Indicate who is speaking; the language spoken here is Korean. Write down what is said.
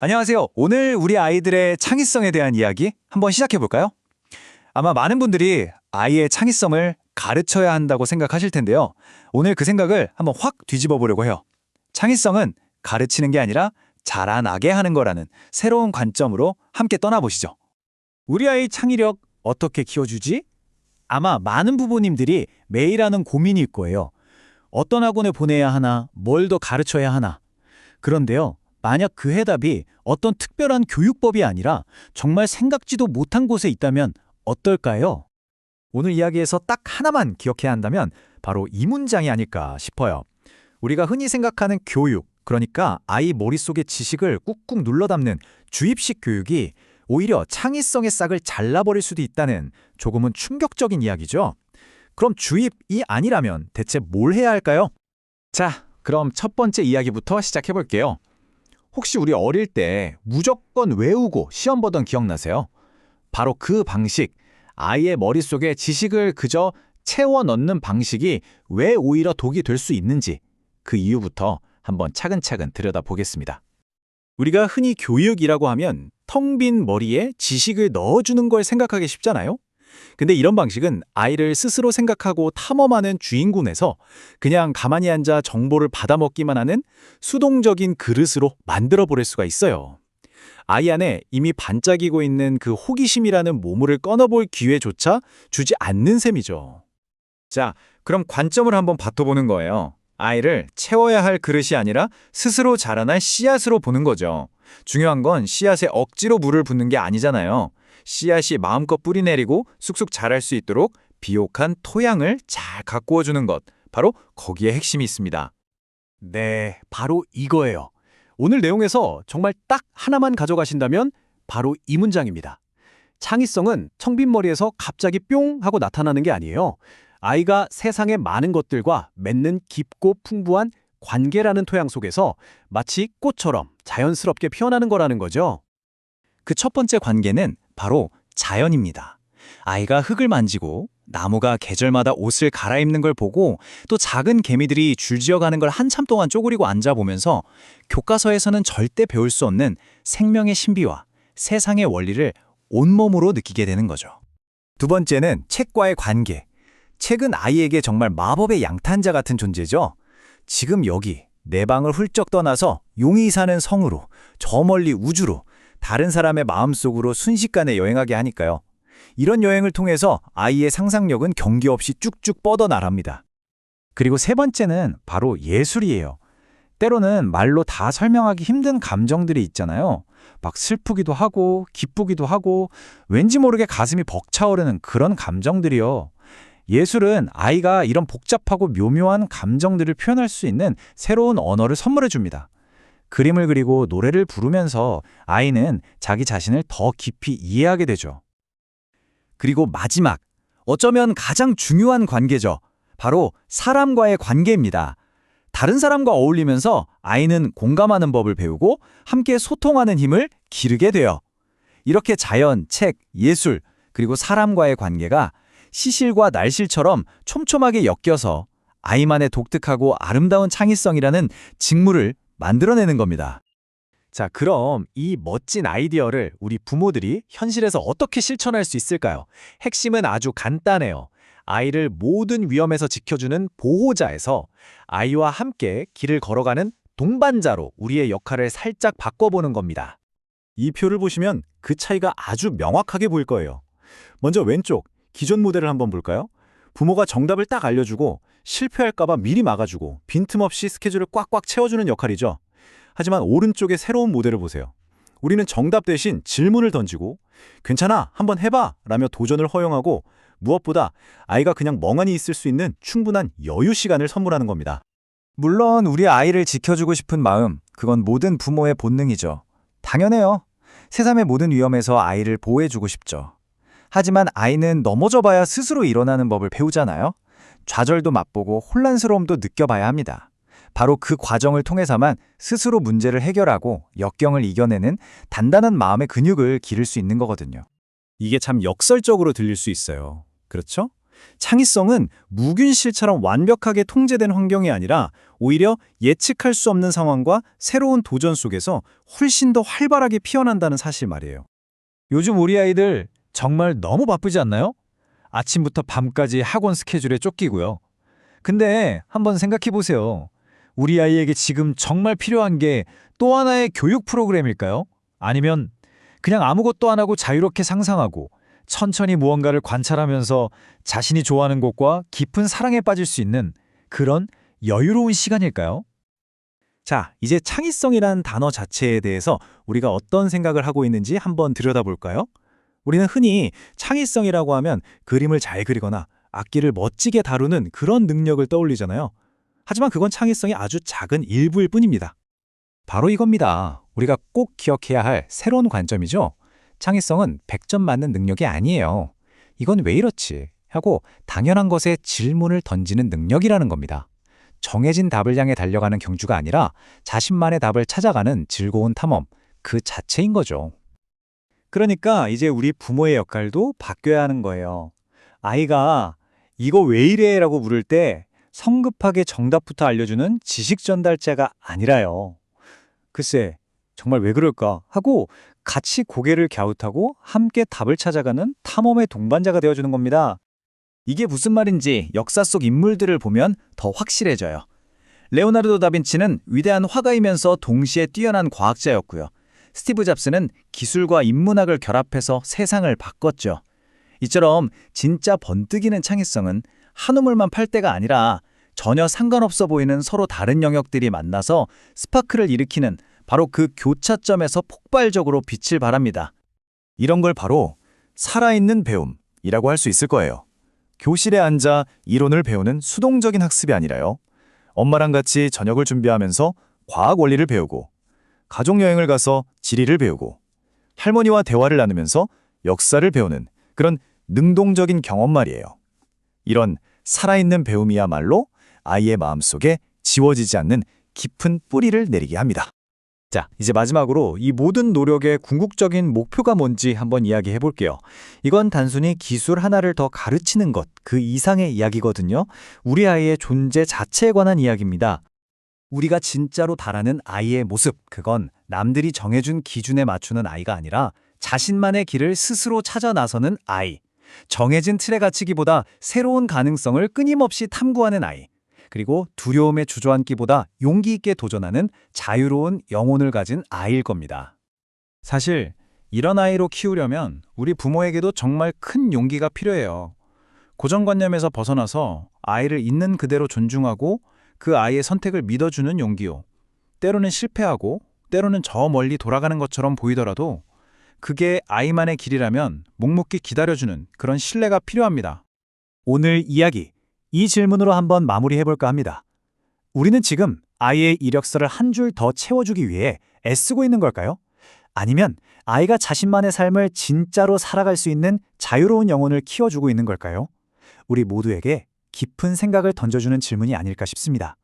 Speaker 1: 안녕하세요. 오늘 우리 아이들의 창의성에 대한 이야기 한번 시작해 볼까요? 아마 많은 분들이 아이의 창의성을 가르쳐야 한다고 생각하실 텐데요. 오늘 그 생각을 한번 확 뒤집어 보려고 해요. 창의성은 가르치는 게 아니라 자라나게 하는 거라는 새로운 관점으로 함께 떠나보시죠. 우리 아이 창의력 어떻게 키워주지? 아마 많은 부모님들이 매일 하는 고민일 거예요. 어떤 학원에 보내야 하나, 뭘 더 가르쳐야 하나. 그런데요. 만약 그 해답이 어떤 특별한 교육법이 아니라 정말 생각지도 못한 곳에 있다면 어떨까요? 오늘 이야기에서 딱 하나만 기억해야 한다면 바로 이 문장이 아닐까 싶어요. 우리가 흔히 생각하는 교육, 그러니까 아이 머릿속의 지식을 꾹꾹 눌러 담는 주입식 교육이 오히려 창의성의 싹을 잘라버릴 수도 있다는 조금은 충격적인 이야기죠. 그럼 주입이 아니라면 대체 뭘 해야 할까요? 자, 그럼 첫 번째 이야기부터 시작해 볼게요. 혹시 우리 어릴 때 무조건 외우고 시험 보던 기억나세요? 바로 그 방식, 아이의 머릿속에 지식을 그저 채워 넣는 방식이 왜 오히려 독이 될 수 있는지 그 이유부터 한번 차근차근 들여다보겠습니다. 우리가 흔히 교육이라고 하면 텅 빈 머리에 지식을 넣어주는 걸 생각하기 쉽잖아요? 근데 이런 방식은 아이를 스스로 생각하고 탐험하는 주인공에서 그냥 가만히 앉아 정보를 받아먹기만 하는 수동적인 그릇으로 만들어버릴 수가 있어요. 아이 안에 이미 반짝이고 있는 그 호기심이라는 보물을 꺼내볼 기회조차 주지 않는 셈이죠. 자, 그럼 관점을 한번 바꿔보는 거예요. 아이를 채워야 할 그릇이 아니라 스스로 자라날 씨앗으로 보는 거죠. 중요한 건 씨앗에 억지로 물을 붓는 게 아니잖아요. 씨앗이 마음껏 뿌리 내리고 쑥쑥 자랄 수 있도록 비옥한 토양을 잘 가꾸어 주는 것, 바로 거기에 핵심이 있습니다. 네, 바로 이거예요. 오늘 내용에서 정말 딱 하나만 가져가신다면 바로 이 문장입니다. 창의성은 텅 빈 머리에서 갑자기 뿅 하고 나타나는 게 아니에요. 아이가 세상의 많은 것들과 맺는 깊고 풍부한 관계라는 토양 속에서 마치 꽃처럼 자연스럽게 피어나는 거라는 거죠. 그 첫 번째 관계는 바로 자연입니다. 아이가 흙을 만지고 나무가 계절마다 옷을 갈아입는 걸 보고 또 작은 개미들이 줄지어가는 걸 한참 동안 쪼그리고 앉아보면서 교과서에서는 절대 배울 수 없는 생명의 신비와 세상의 원리를 온몸으로 느끼게 되는 거죠. 두 번째는 책과의 관계. 책은 아이에게 정말 마법의 양탄자 같은 존재죠. 지금 여기 내 방을 훌쩍 떠나서 용이 사는 성으로, 저 멀리 우주로, 다른 사람의 마음속으로 순식간에 여행하게 하니까요. 이런 여행을 통해서 아이의 상상력은 경계 없이 쭉쭉 뻗어나갑니다. 그리고 세 번째는 바로 예술이에요. 때로는 말로 다 설명하기 힘든 감정들이 있잖아요. 막 슬프기도 하고 기쁘기도 하고 왠지 모르게 가슴이 벅차오르는 그런 감정들이요. 예술은 아이가 이런 복잡하고 묘묘한 감정들을 표현할 수 있는 새로운 언어를 선물해 줍니다. 그림을 그리고 노래를 부르면서 아이는 자기 자신을 더 깊이 이해하게 되죠. 그리고 마지막, 어쩌면 가장 중요한 관계죠. 바로 사람과의 관계입니다. 다른 사람과 어울리면서 아이는 공감하는 법을 배우고 함께 소통하는 힘을 기르게 돼요. 이렇게 자연, 책, 예술, 그리고 사람과의 관계가 시실과 날실처럼 촘촘하게 엮여서 아이만의 독특하고 아름다운 창의성이라는 직무를 만들어내는 겁니다. 자, 그럼 이 멋진 아이디어를 우리 부모들이 현실에서 어떻게 실천할 수 있을까요? 핵심은 아주 간단해요. 아이를 모든 위험에서 지켜주는 보호자에서 아이와 함께 길을 걸어가는 동반자로 우리의 역할을 살짝 바꿔보는 겁니다. 이 표를 보시면 그 차이가 아주 명확하게 보일 거예요. 먼저 왼쪽, 기존 모델을 한번 볼까요? 부모가 정답을 딱 알려주고 실패할까봐 미리 막아주고 빈틈없이 스케줄을 꽉꽉 채워주는 역할이죠. 하지만 오른쪽의 새로운 모델을 보세요. 우리는 정답 대신 질문을 던지고 괜찮아, 한번 해봐 라며 도전을 허용하고 무엇보다 아이가 그냥 멍하니 있을 수 있는 충분한 여유 시간을 선물하는 겁니다. 물론 우리 아이를 지켜주고 싶은 마음, 그건 모든 부모의 본능이죠. 당연해요. 세상의 모든 위험에서 아이를 보호해주고 싶죠. 하지만 아이는 넘어져 봐야 스스로 일어나는 법을 배우잖아요. 좌절도 맛보고 혼란스러움도 느껴봐야 합니다. 바로 그 과정을 통해서만 스스로 문제를 해결하고 역경을 이겨내는 단단한 마음의 근육을 기를 수 있는 거거든요. 이게 참 역설적으로 들릴 수 있어요. 그렇죠?
Speaker 2: 창의성은 무균실처럼 완벽하게 통제된 환경이 아니라 오히려 예측할 수 없는 상황과 새로운 도전 속에서 훨씬 더 활발하게 피어난다는 사실 말이에요.
Speaker 1: 요즘 우리 아이들 정말 너무 바쁘지 않나요? 아침부터 밤까지 학원 스케줄에 쫓기고요. 근데 한번 생각해 보세요. 우리 아이에게 지금 정말 필요한 게 또 하나의 교육 프로그램일까요? 아니면 그냥 아무것도 안 하고 자유롭게 상상하고 천천히 무언가를 관찰하면서 자신이 좋아하는 것과 깊은 사랑에 빠질 수 있는 그런 여유로운 시간일까요?
Speaker 2: 자, 이제 창의성이란 단어 자체에 대해서 우리가 어떤 생각을 하고 있는지 한번 들여다볼까요? 우리는 흔히 창의성이라고 하면 그림을 잘 그리거나 악기를 멋지게 다루는 그런 능력을 떠올리잖아요. 하지만 그건 창의성의 아주 작은 일부일 뿐입니다. 바로 이겁니다. 우리가 꼭 기억해야 할 새로운 관점이죠. 창의성은 100점 맞는 능력이 아니에요. 이건 왜 이렇지? 하고 당연한 것에 질문을 던지는 능력이라는 겁니다. 정해진 답을 향해 달려가는 경주가 아니라 자신만의 답을 찾아가는 즐거운 탐험, 그 자체인 거죠. 그러니까 이제 우리 부모의 역할도 바뀌어야 하는 거예요. 아이가 이거 왜 이래? 라고 물을 때 성급하게 정답부터 알려주는 지식 전달자가 아니라요. 글쎄, 정말 왜 그럴까? 하고 같이 고개를 갸웃하고 함께 답을 찾아가는 탐험의 동반자가 되어주는 겁니다. 이게 무슨 말인지 역사 속 인물들을 보면 더 확실해져요. 레오나르도 다빈치는 위대한 화가이면서 동시에 뛰어난 과학자였고요. 스티브 잡스는 기술과 인문학을 결합해서 세상을 바꿨죠. 이처럼 진짜 번뜩이는 창의성은 한 우물만 팔 때가 아니라 전혀 상관없어 보이는 서로 다른 영역들이 만나서 스파크를 일으키는 바로 그 교차점에서 폭발적으로 빛을 발합니다. 이런 걸 바로 살아있는 배움이라고 할 수 있을 거예요. 교실에 앉아 이론을 배우는 수동적인 학습이 아니라요. 엄마랑 같이 저녁을 준비하면서 과학 원리를 배우고, 가족여행을 가서 지리를 배우고, 할머니와 대화를 나누면서 역사를 배우는 그런 능동적인 경험 말이에요. 이런 살아있는 배움이야말로 아이의 마음속에 지워지지 않는 깊은 뿌리를 내리게 합니다. 자, 이제 마지막으로 이 모든 노력의 궁극적인 목표가 뭔지 한번 이야기해 볼게요. 이건 단순히 기술 하나를 더 가르치는 것, 그 이상의 이야기거든요. 우리 아이의 존재 자체에 관한 이야기입니다. 우리가 진짜로 바라는 아이의 모습, 그건 남들이 정해준 기준에 맞추는 아이가 아니라 자신만의 길을 스스로 찾아 나서는 아이. 정해진 틀에 갇히기보다 새로운 가능성을 끊임없이 탐구하는 아이. 그리고 두려움에 주저앉기보다 용기 있게 도전하는 자유로운 영혼을 가진 아이일 겁니다. 사실 이런 아이로 키우려면 우리 부모에게도 정말 큰 용기가 필요해요. 고정관념에서 벗어나서 아이를 있는 그대로 존중하고 그 아이의 선택을 믿어주는 용기요. 때로는 실패하고 때로는 저 멀리 돌아가는 것처럼 보이더라도 그게 아이만의 길이라면 묵묵히 기다려주는 그런 신뢰가 필요합니다. 오늘 이야기, 이 질문으로 한번 마무리해볼까 합니다. 우리는 지금 아이의 이력서를 한 줄 더 채워주기 위해 애쓰고 있는 걸까요? 아니면 아이가 자신만의 삶을 진짜로 살아갈 수 있는 자유로운 영혼을 키워주고 있는 걸까요? 우리 모두에게 깊은 생각을 던져주는 질문이 아닐까 싶습니다.